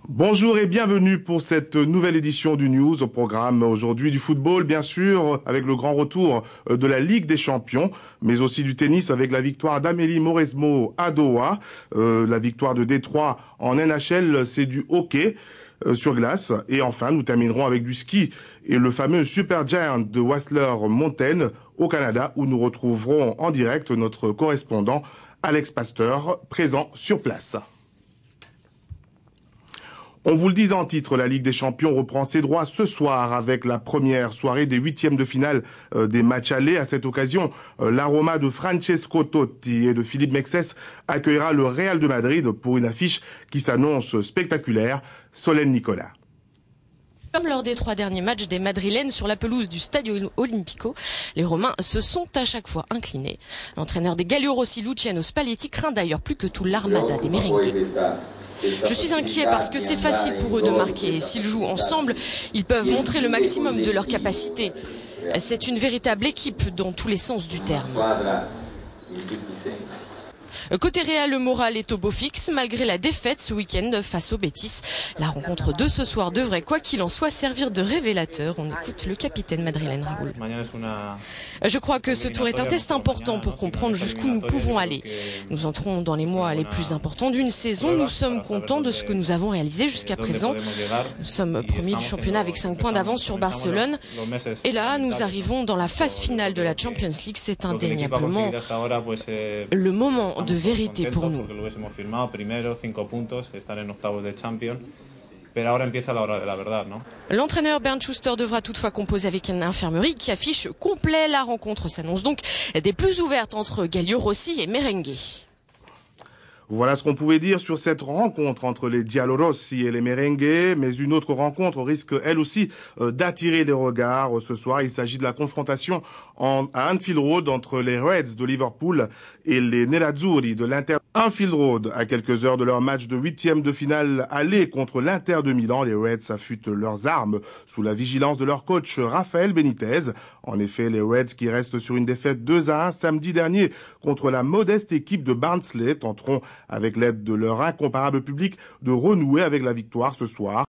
Bonjour et bienvenue pour cette nouvelle édition du News. Au programme aujourd'hui du football, bien sûr, avec le grand retour de la Ligue des Champions, mais aussi du tennis avec la victoire d'Amélie Mauresmo à Doha, la victoire de Détroit en NHL, c'est du hockey sur glace. Et enfin, nous terminerons avec du ski et le fameux Super Giant de Whistler Mountain au Canada, où nous retrouverons en direct notre correspondant Alex Pasteur, présent sur place. On vous le disait en titre, la Ligue des Champions reprend ses droits ce soir avec la première soirée des huitièmes de finale des matchs allés. À cette occasion, la Roma de Francesco Totti et de Philippe Mexes accueillera le Real de Madrid pour une affiche qui s'annonce spectaculaire. Solène Nicolas. Comme lors des 3 derniers matchs des Madrilènes sur la pelouse du Stadio Olimpico, les Romains se sont à chaque fois inclinés. L'entraîneur des Gallurossi, Luciano Spalletti, craint d'ailleurs plus que tout l'armada des merengues. Je suis inquiet parce que c'est facile pour eux de marquer et s'ils jouent ensemble, ils peuvent montrer le maximum de leur capacité. C'est une véritable équipe dans tous les sens du terme. Côté Real, le moral est au beau fixe malgré la défaite ce week-end face au Betis. La rencontre de ce soir devrait, quoi qu'il en soit, servir de révélateur. On écoute le capitaine madrilène Raoul. Je crois que ce tour est un test important pour comprendre jusqu'où nous pouvons aller. Nous entrons dans les mois les plus importants d'une saison. Nous sommes contents de ce que nous avons réalisé jusqu'à présent. Nous sommes premiers du championnat avec 5 points d'avance sur Barcelone. Et là, nous arrivons dans la phase finale de la Champions League. C'est indéniablement le moment de vérité pour nous. L'entraîneur Bernd Schuster devra toutefois composer avec une infirmerie qui affiche complet. La rencontre s'annonce donc des plus ouvertes entre Gallurossi et Merengue. Voilà ce qu'on pouvait dire sur cette rencontre entre les Giallorossi et les Merengues, mais une autre rencontre risque elle aussi d'attirer les regards ce soir. Il s'agit de la confrontation à Anfield Road entre les Reds de Liverpool et les Nerazzurri de l'Inter. Anfield Road, à quelques heures de leur match de huitième de finale aller contre l'Inter de Milan, les Reds affûtent leurs armes sous la vigilance de leur coach Rafael Benitez. En effet, les Reds qui restent sur une défaite 2-1 samedi dernier contre la modeste équipe de Barnsley tenteront, avec l'aide de leur incomparable public, de renouer avec la victoire ce soir.